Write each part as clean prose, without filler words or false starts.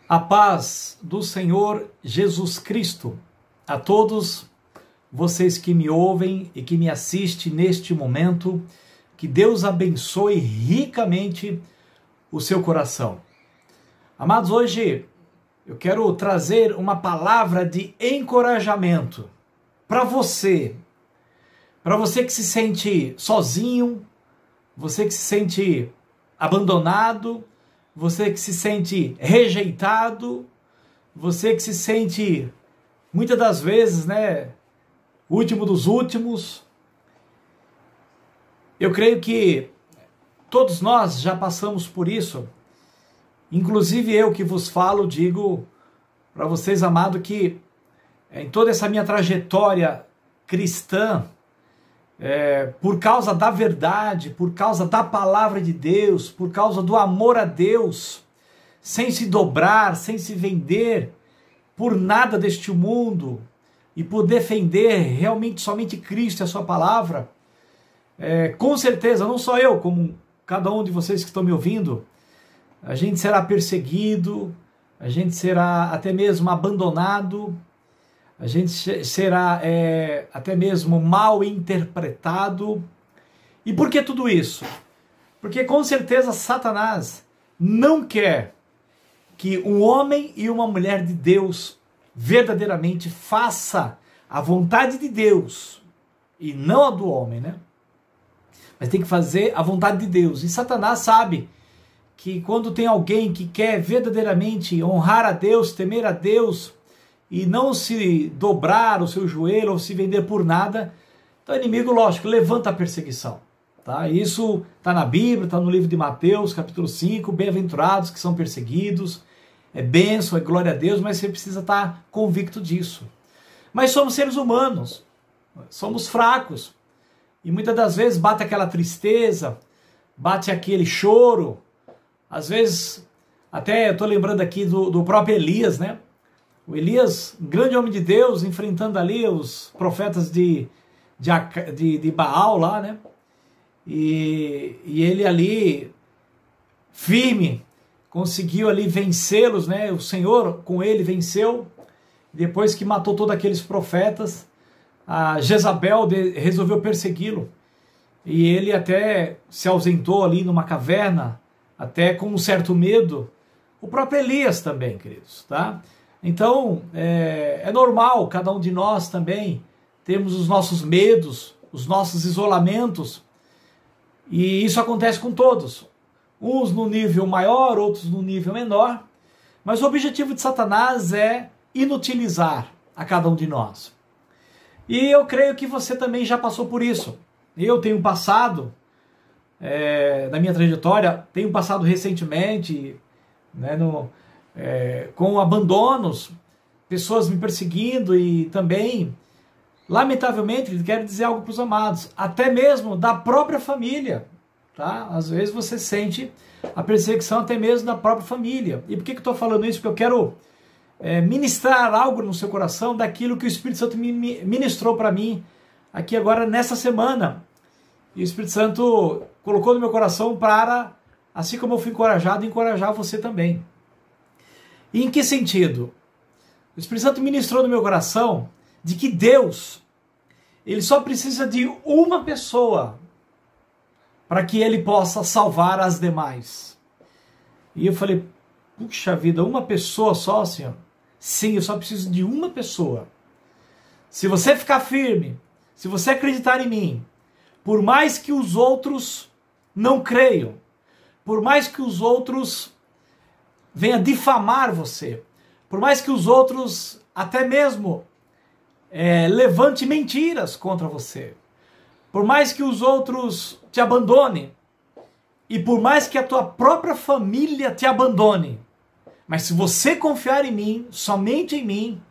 A paz do Senhor Jesus Cristo a todos vocês que me ouvem e que me assistem neste momento. Que Deus abençoe ricamente o seu coração. Amados, hoje eu quero trazer uma palavra de encorajamento para você que se sente sozinho, você que se sente abandonado, você que se sente rejeitado, você que se sente, muitas das vezes, último dos últimos. Eu creio que todos nós já passamos por isso. Inclusive eu que vos falo, digo para vocês, amado, que em toda essa minha trajetória cristã, por causa da verdade, por causa da palavra de Deus, por causa do amor a Deus, sem se dobrar, sem se vender por nada deste mundo e por defender realmente somente Cristo e a sua palavra, com certeza, não só eu, como cada um de vocês que estão me ouvindo, a gente será perseguido, a gente será até mesmo abandonado, a gente será até mesmo mal interpretado. E por que tudo isso? Porque com certeza Satanás não quer que um homem e uma mulher de Deus verdadeiramente faça a vontade de Deus e não a do homem, Mas tem que fazer a vontade de Deus. E Satanás sabe que quando tem alguém que quer verdadeiramente honrar a Deus, temer a Deus, e não se dobrar o seu joelho ou se vender por nada, então o inimigo, lógico, levanta a perseguição. Tá? Isso está na Bíblia, está no livro de Mateus, capítulo 5, bem-aventurados que são perseguidos, é bênção, é glória a Deus, mas você precisa estar convicto disso. Mas somos seres humanos, somos fracos, e muitas das vezes bate aquela tristeza, bate aquele choro, às vezes, até estou lembrando aqui do próprio Elias, O Elias, um grande homem de Deus, enfrentando ali os profetas de Baal lá, E ele ali, firme, conseguiu ali vencê-los, O Senhor com ele venceu. Depois que matou todos aqueles profetas, a Jezabel resolveu persegui-lo. E ele até se ausentou ali numa caverna, até com um certo medo. O próprio Elias também, queridos, tá? Então, é normal, cada um de nós também temos os nossos medos, os nossos isolamentos, e isso acontece com todos. Uns no nível maior, outros no nível menor, mas o objetivo de Satanás é inutilizar a cada um de nós. E eu creio que você também já passou por isso. Eu tenho passado, na minha trajetória, tenho passado recentemente, com abandonos, pessoas me perseguindo e também, lamentavelmente, quero dizer algo para os amados, até mesmo da própria família, tá? Às vezes você sente a perseguição até mesmo da própria família. E por que eu estou falando isso? Porque eu quero ministrar algo no seu coração daquilo que o Espírito Santo me ministrou para mim aqui agora nessa semana. E o Espírito Santo colocou no meu coração para, assim como eu fui encorajado, encorajar você também. E em que sentido? O Espírito Santo ministrou no meu coração de que Deus, ele só precisa de uma pessoa para que ele possa salvar as demais. E eu falei, puxa vida, uma pessoa só, Senhor? Sim, eu só preciso de uma pessoa. Se você ficar firme, se você acreditar em mim, por mais que os outros não creiam, por mais que os outros venha difamar você, por mais que os outros até mesmo levante mentiras contra você, por mais que os outros te abandonem, e por mais que a tua própria família te abandone, mas se você confiar em mim, somente em mim,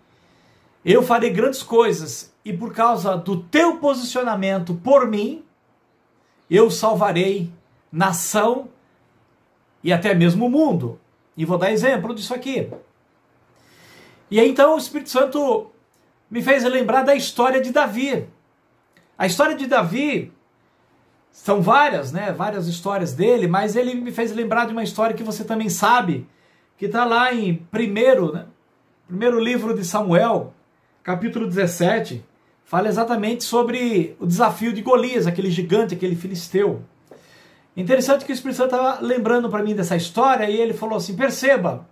eu farei grandes coisas, e por causa do teu posicionamento por mim, eu salvarei nação e até mesmo o mundo. E vou dar exemplo disso aqui. E aí então o Espírito Santo me fez lembrar da história de Davi. A história de Davi, são várias, várias histórias dele, mas ele me fez lembrar de uma história que você também sabe, que está lá em primeiro livro de Samuel, capítulo 17, fala exatamente sobre o desafio de Golias, aquele gigante, aquele filisteu. Interessante que o Espírito Santo estava lembrando para mim dessa história, e ele falou assim, perceba,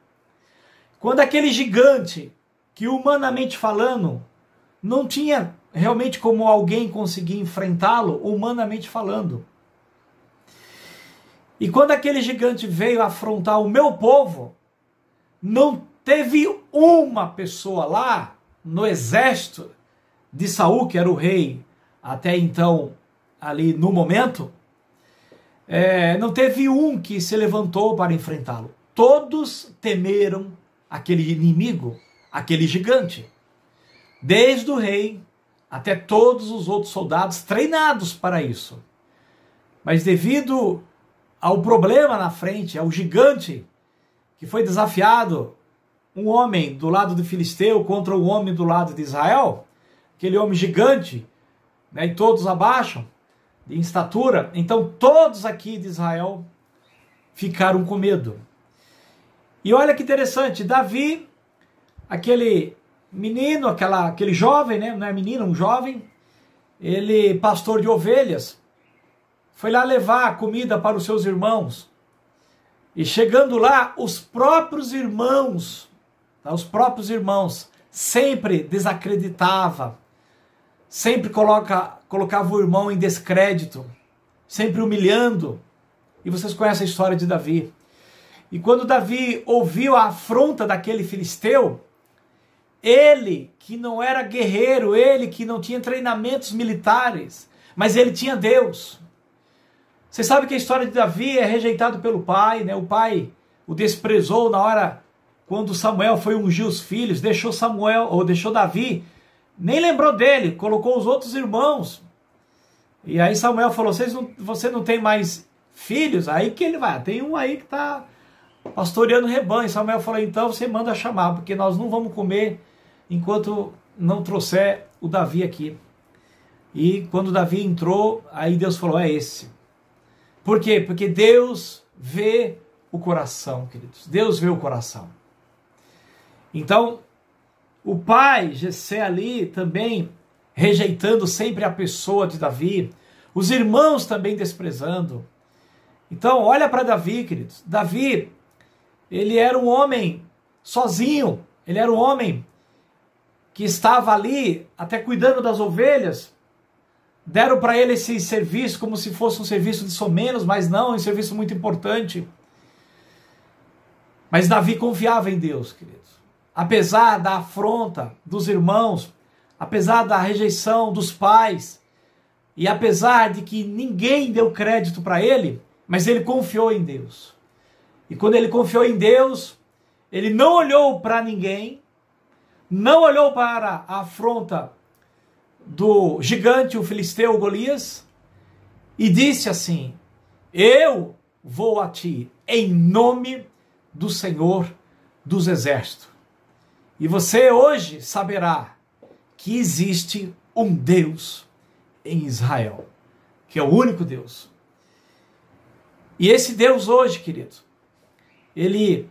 quando aquele gigante, que humanamente falando, não tinha realmente como alguém conseguir enfrentá-lo, humanamente falando. E quando aquele gigante veio afrontar o meu povo, não teve uma pessoa lá no exército de Saul, que era o rei até então, ali no momento, não teve um que se levantou para enfrentá-lo. Todos temeram aquele inimigo, aquele gigante. Desde o rei até todos os outros soldados treinados para isso. Mas devido ao problema na frente, ao gigante que foi desafiado, um homem do lado do filisteu contra um homem do lado de Israel, aquele homem gigante, né, e todos abaixo, em estatura, então todos aqui de Israel ficaram com medo. E olha que interessante, Davi, aquele menino, aquele jovem, né, não é menino, um jovem, ele pastor de ovelhas, foi lá levar comida para os seus irmãos. E chegando lá, os próprios irmãos sempre desacreditava, sempre colocava o irmão em descrédito, sempre humilhando. E vocês conhecem a história de Davi. E quando Davi ouviu a afronta daquele filisteu, ele que não era guerreiro, ele que não tinha treinamentos militares, mas ele tinha Deus. Você sabe que a história de Davi é rejeitado pelo pai, né? O pai o desprezou na hora quando Samuel foi ungir os filhos, deixou Davi, nem lembrou dele, colocou os outros irmãos. E aí Samuel falou, você não tem mais filhos? Aí que ele vai, tem um aí que está pastoreando rebanho. Samuel falou, então você manda chamar, porque nós não vamos comer enquanto não trouxer o Davi aqui. E quando Davi entrou, aí Deus falou, é esse. Por quê? Porque Deus vê o coração, queridos. Deus vê o coração. Então, o pai, Jessé ali, também rejeitando sempre a pessoa de Davi. Os irmãos também desprezando. Então, olha para Davi, queridos. Davi, ele era um homem sozinho. Ele era um homem que estava ali, até cuidando das ovelhas. Deram para ele esse serviço como se fosse um serviço de somenos, mas não, um serviço muito importante. Mas Davi confiava em Deus, queridos. Apesar da afronta dos irmãos, apesar da rejeição dos pais, e apesar de que ninguém deu crédito para ele, mas ele confiou em Deus. E quando ele confiou em Deus, ele não olhou para ninguém, não olhou para a afronta do gigante, o filisteu Golias, e disse assim, eu vou a ti em nome do Senhor dos Exércitos. E você hoje saberá que existe um Deus em Israel, que é o único Deus. E esse Deus hoje, querido, ele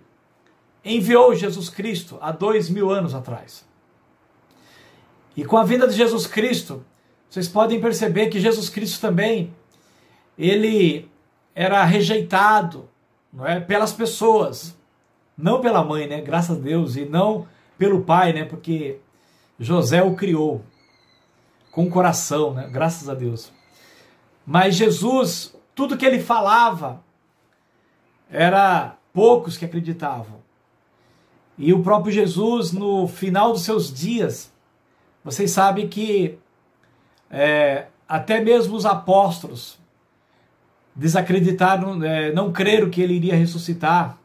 enviou Jesus Cristo há 2000 anos atrás. E com a vinda de Jesus Cristo, vocês podem perceber que Jesus Cristo também, ele era rejeitado, não é, pelas pessoas, não pela mãe, né, graças a Deus, e não pelo pai, né, porque José o criou com o coração, né, graças a Deus. Mas Jesus, tudo que ele falava, era poucos que acreditavam. E o próprio Jesus, no final dos seus dias, vocês sabem que até mesmo os apóstolos desacreditaram, não creram que ele iria ressuscitar.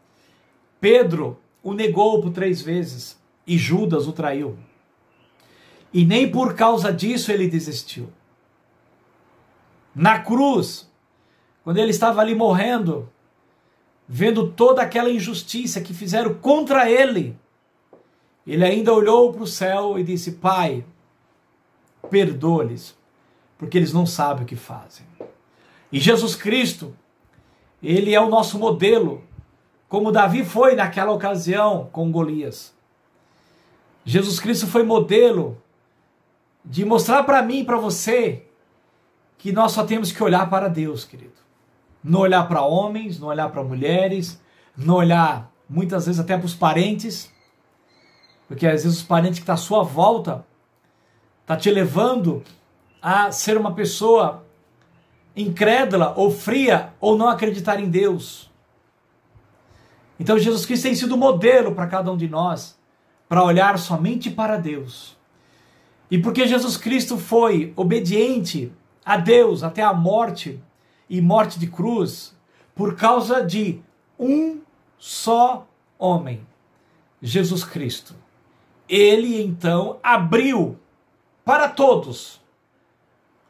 Pedro o negou por 3 vezes e Judas o traiu. E nem por causa disso ele desistiu. Na cruz, quando ele estava ali morrendo, vendo toda aquela injustiça que fizeram contra ele, ele ainda olhou para o céu e disse, Pai, perdoa-lhes, porque eles não sabem o que fazem. E Jesus Cristo, ele é o nosso modelo como Davi foi naquela ocasião com Golias. Jesus Cristo foi modelo de mostrar para mim e para você que nós só temos que olhar para Deus, querido. Não olhar para homens, não olhar para mulheres, não olhar muitas vezes até para os parentes, porque às vezes os parentes que estão à sua volta estão te levando a ser uma pessoa incrédula ou fria ou não acreditar em Deus. Então Jesus Cristo tem sido modelo para cada um de nós, para olhar somente para Deus. E porque Jesus Cristo foi obediente a Deus até a morte, e morte de cruz, por causa de um só homem, Jesus Cristo. Ele então abriu para todos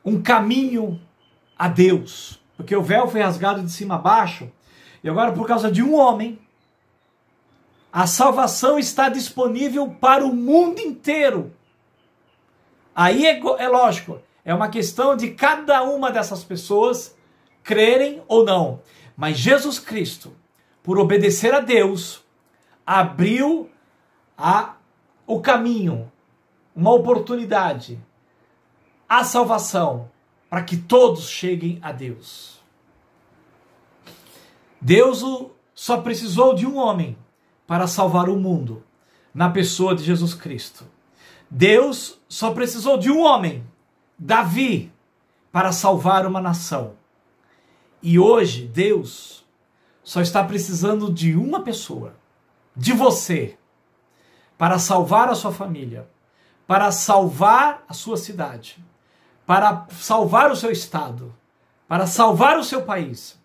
um caminho a Deus, porque o véu foi rasgado de cima a baixo, e agora por causa de um homem, a salvação está disponível para o mundo inteiro. Aí é lógico, é uma questão de cada uma dessas pessoas crerem ou não. Mas Jesus Cristo, por obedecer a Deus, abriu o caminho, uma oportunidade, a salvação, para que todos cheguem a Deus. Deus só precisou de um homem para salvar o mundo, na pessoa de Jesus Cristo. Deus só precisou de um homem, Davi, para salvar uma nação. E hoje, Deus só está precisando de uma pessoa, de você, para salvar a sua família, para salvar a sua cidade, para salvar o seu estado, para salvar o seu país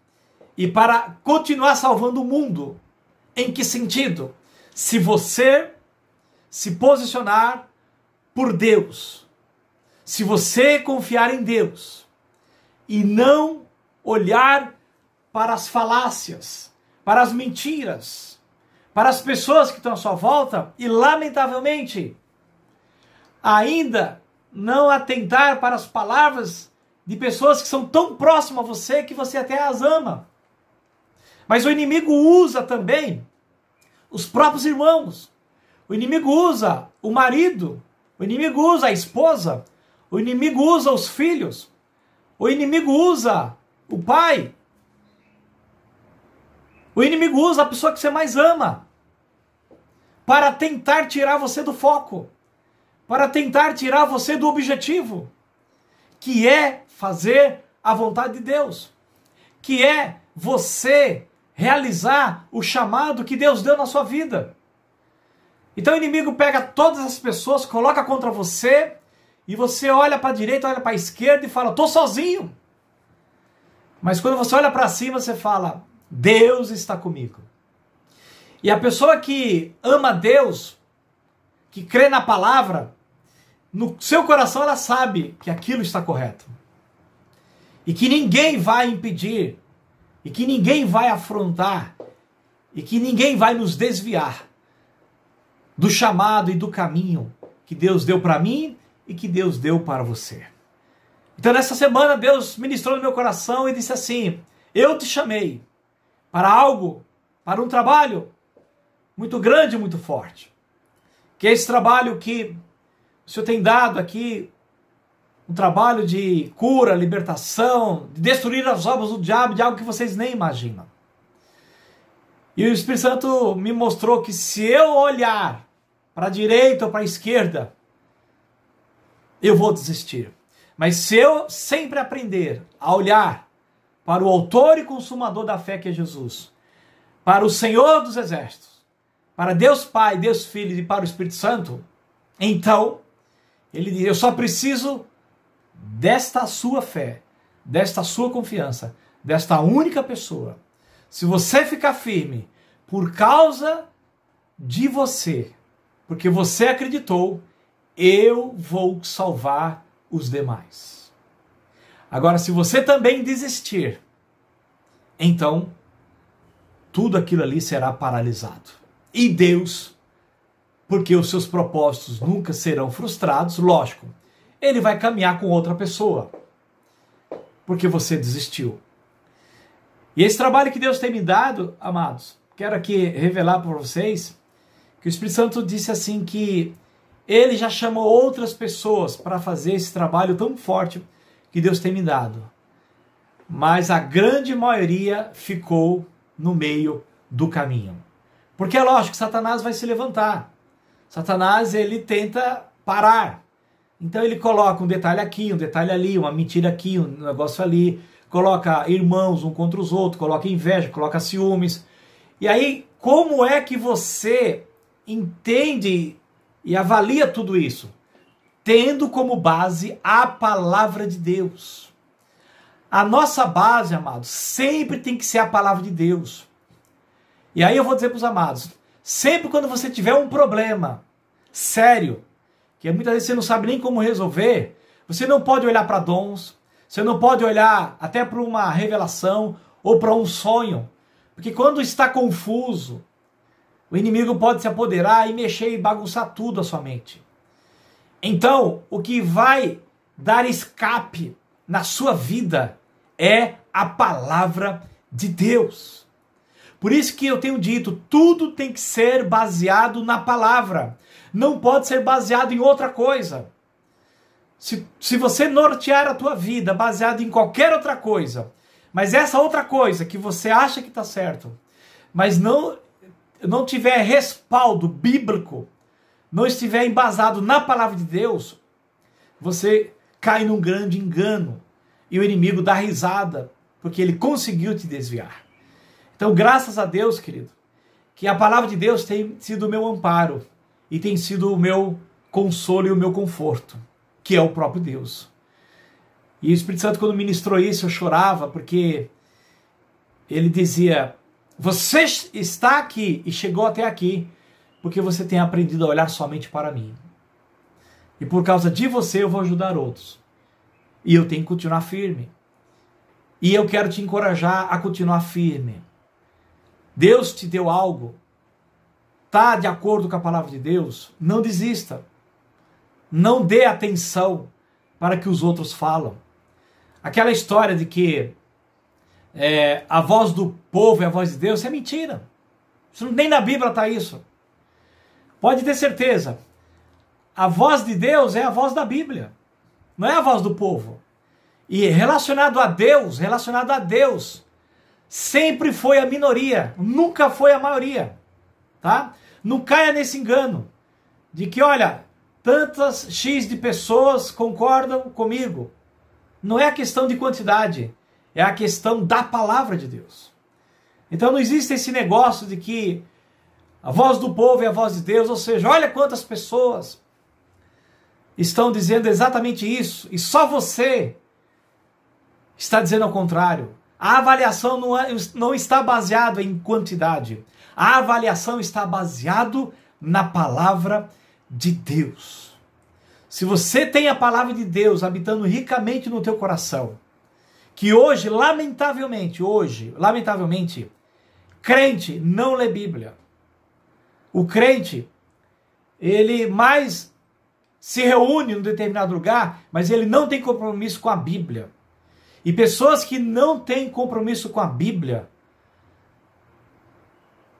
e para continuar salvando o mundo. Em que sentido? Se você se posicionar por Deus, se você confiar em Deus e não olhar para as falácias, para as mentiras, para as pessoas que estão à sua volta e, lamentavelmente, ainda não atentar para as palavras de pessoas que são tão próximas a você que você até as ama. Mas o inimigo usa também os próprios irmãos. O inimigo usa o marido. O inimigo usa a esposa. O inimigo usa os filhos. O inimigo usa o pai. O inimigo usa a pessoa que você mais ama para tentar tirar você do foco, para tentar tirar você do objetivo, que é fazer a vontade de Deus, que é você realizar o chamado que Deus deu na sua vida. Então o inimigo pega todas as pessoas, coloca contra você, e você olha para a direita, olha para a esquerda e fala, estou sozinho. Mas quando você olha para cima, você fala, Deus está comigo. E a pessoa que ama Deus, que crê na palavra, no seu coração ela sabe que aquilo está correto. E que ninguém vai impedir, e que ninguém vai afrontar, e que ninguém vai nos desviar do chamado e do caminho que Deus deu para mim e que Deus deu para você. Então nessa semana Deus ministrou no meu coração e disse assim, eu te chamei para algo, para um trabalho muito grande e muito forte. Que é esse trabalho que o Senhor tem dado aqui, um trabalho de cura, libertação, de destruir as obras do diabo, de algo que vocês nem imaginam. E o Espírito Santo me mostrou que se eu olhar para a direita ou para a esquerda, eu vou desistir. Mas se eu sempre aprender a olhar para o autor e consumador da fé que é Jesus, para o Senhor dos Exércitos, para Deus Pai, Deus Filho e para o Espírito Santo, então, ele diz, eu só preciso desta sua fé, desta sua confiança, desta única pessoa. Se você ficar firme por causa de você, porque você acreditou, eu vou salvar os demais. Agora, se você também desistir, então tudo aquilo ali será paralisado. E Deus, porque os seus propósitos nunca serão frustrados, lógico, ele vai caminhar com outra pessoa, porque você desistiu. E esse trabalho que Deus tem me dado, amados, quero aqui revelar para vocês que o Espírito Santo disse assim que ele já chamou outras pessoas para fazer esse trabalho tão forte que Deus tem me dado. Mas a grande maioria ficou no meio do caminho. Porque é lógico que Satanás vai se levantar. Satanás, ele tenta parar. Então ele coloca um detalhe aqui, um detalhe ali, uma mentira aqui, um negócio ali, coloca irmãos um contra os outros, coloca inveja, coloca ciúmes. E aí, como é que você entende e avalia tudo isso? Tendo como base a palavra de Deus. A nossa base, amados, sempre tem que ser a palavra de Deus. E aí eu vou dizer para os amados, sempre quando você tiver um problema sério, que muitas vezes você não sabe nem como resolver, você não pode olhar para dons, você não pode olhar até para uma revelação ou para um sonho, porque quando está confuso, o inimigo pode se apoderar e mexer e bagunçar tudo a sua mente. Então, o que vai dar escape na sua vida é a palavra de Deus. Por isso que eu tenho dito, tudo tem que ser baseado na palavra. Não pode ser baseado em outra coisa. Se você nortear a tua vida baseado em qualquer outra coisa, mas essa outra coisa que você acha que está certo, mas não tiver respaldo bíblico, não estiver embasado na palavra de Deus, você cai num grande engano. E o inimigo dá risada, porque ele conseguiu te desviar. Então, graças a Deus, querido, que a palavra de Deus tem sido o meu amparo e tem sido o meu consolo e o meu conforto, que é o próprio Deus. E o Espírito Santo, quando ministrou isso, eu chorava, porque ele dizia, você está aqui e chegou até aqui, porque você tem aprendido a olhar somente para mim. E por causa de você eu vou ajudar outros. E eu tenho que continuar firme. E eu quero te encorajar a continuar firme. Deus te deu algo. Está de acordo com a palavra de Deus? Não desista. Não dê atenção para que os outros falam. Aquela história de que a voz do povo é a voz de Deus, é mentira. Nem na Bíblia está isso. Pode ter certeza. A voz de Deus é a voz da Bíblia. Não é a voz do povo. E relacionado a Deus, sempre foi a minoria, nunca foi a maioria. Tá? Não caia nesse engano de que, olha, tantas X de pessoas concordam comigo. Não é a questão de quantidade, é a questão da palavra de Deus. Então não existe esse negócio de que a voz do povo é a voz de Deus, ou seja, olha quantas pessoas estão dizendo exatamente isso, e só você está dizendo ao contrário. A avaliação não está baseada em quantidade. A avaliação está baseada na palavra de Deus. Se você tem a palavra de Deus habitando ricamente no teu coração, que hoje, lamentavelmente, crente não lê Bíblia. O crente, ele mais se reúne em um determinado lugar, mas ele não tem compromisso com a Bíblia. E pessoas que não têm compromisso com a Bíblia,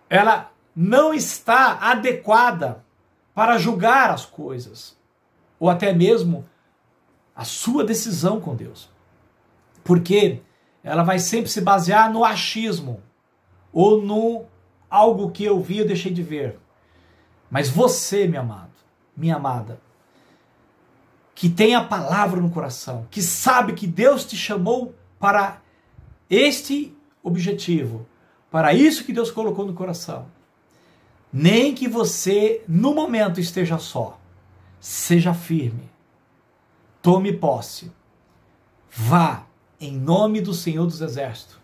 ela não está adequada para julgar as coisas, ou até mesmo a sua decisão com Deus. Porque ela vai sempre se basear no achismo, ou no algo que eu vi e deixei de ver. Mas você, meu amado, minha amada, que tem a palavra no coração, que sabe que Deus te chamou para este objetivo, para isso que Deus colocou no coração. Nem que você, no momento, esteja só. Seja firme. Tome posse. Vá, em nome do Senhor dos Exércitos,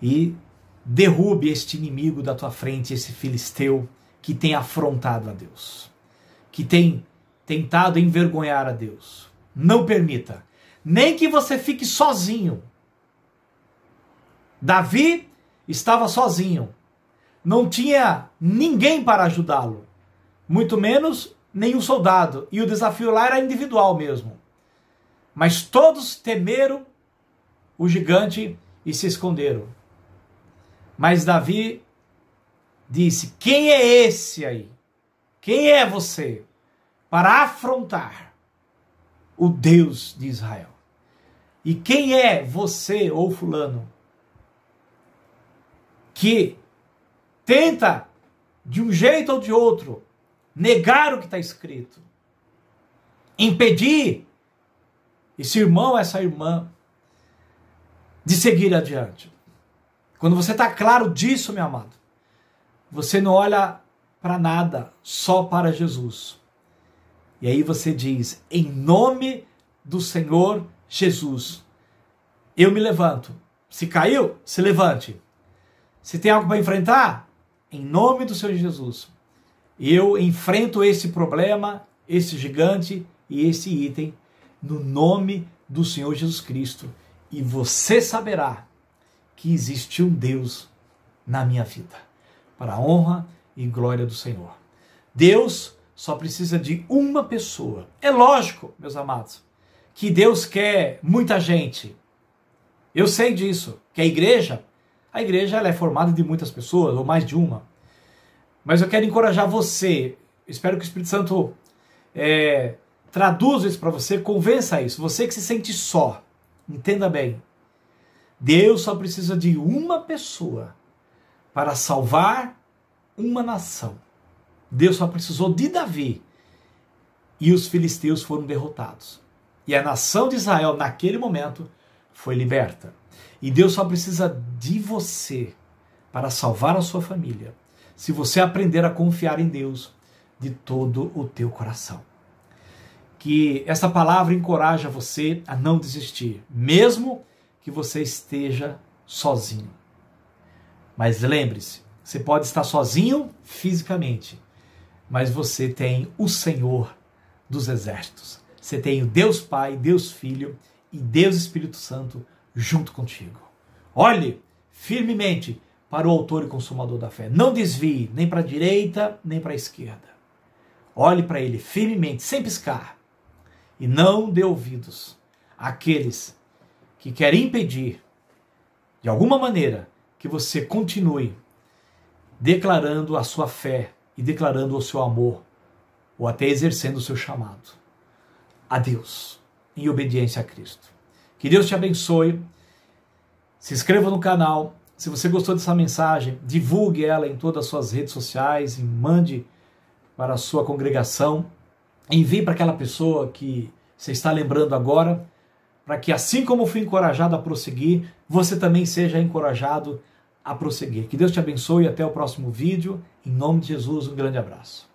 e derrube este inimigo da tua frente, esse filisteu que tem afrontado a Deus, que tem tentado envergonhar a Deus. Não permita. Nem que você fique sozinho. Davi estava sozinho. Não tinha ninguém para ajudá-lo. Muito menos nenhum soldado. E o desafio lá era individual mesmo. Mas todos temeram o gigante e se esconderam. Mas Davi disse: quem é esse aí? Quem é você para afrontar o Deus de Israel? E quem é você ou fulano que tenta, de um jeito ou de outro, negar o que está escrito, impedir esse irmão, essa irmã, de seguir adiante? Quando você está claro disso, meu amado, você não olha para nada, só para Jesus. E aí você diz: em nome do Senhor Jesus, eu me levanto. Se caiu, se levante. Se tem algo para enfrentar, em nome do Senhor Jesus, eu enfrento esse problema, esse gigante e esse item, no nome do Senhor Jesus Cristo. E você saberá que existe um Deus na minha vida, para a honra e glória do Senhor. Deus só precisa de uma pessoa. É lógico, meus amados, que Deus quer muita gente. Eu sei disso, que a igreja ela é formada de muitas pessoas, ou mais de uma. Mas eu quero encorajar você, espero que o Espírito Santo traduza isso para você, convença isso. Você que se sente só, entenda bem. Deus só precisa de uma pessoa para salvar uma nação. Deus só precisou de Davi e os filisteus foram derrotados. E a nação de Israel, naquele momento, foi liberta. E Deus só precisa de você para salvar a sua família, se você aprender a confiar em Deus de todo o teu coração. Que essa palavra encoraja você a não desistir, mesmo que você esteja sozinho. Mas lembre-se, você pode estar sozinho fisicamente, mas você tem o Senhor dos Exércitos. Você tem o Deus Pai, Deus Filho e Deus Espírito Santo junto contigo. Olhe firmemente para o autor e consumador da fé. Não desvie nem para a direita, nem para a esquerda. Olhe para ele firmemente, sem piscar. E não dê ouvidos àqueles que querem impedir, de alguma maneira, que você continue declarando a sua fé e declarando o seu amor, ou até exercendo o seu chamado a Deus, em obediência a Cristo. Que Deus te abençoe. Se inscreva no canal. Se você gostou dessa mensagem, divulgue ela em todas as suas redes sociais e mande para a sua congregação. Envie para aquela pessoa que você está lembrando agora, para que assim como fui encorajado a prosseguir, você também seja encorajado a prosseguir. Que Deus te abençoe e até o próximo vídeo. Em nome de Jesus, um grande abraço.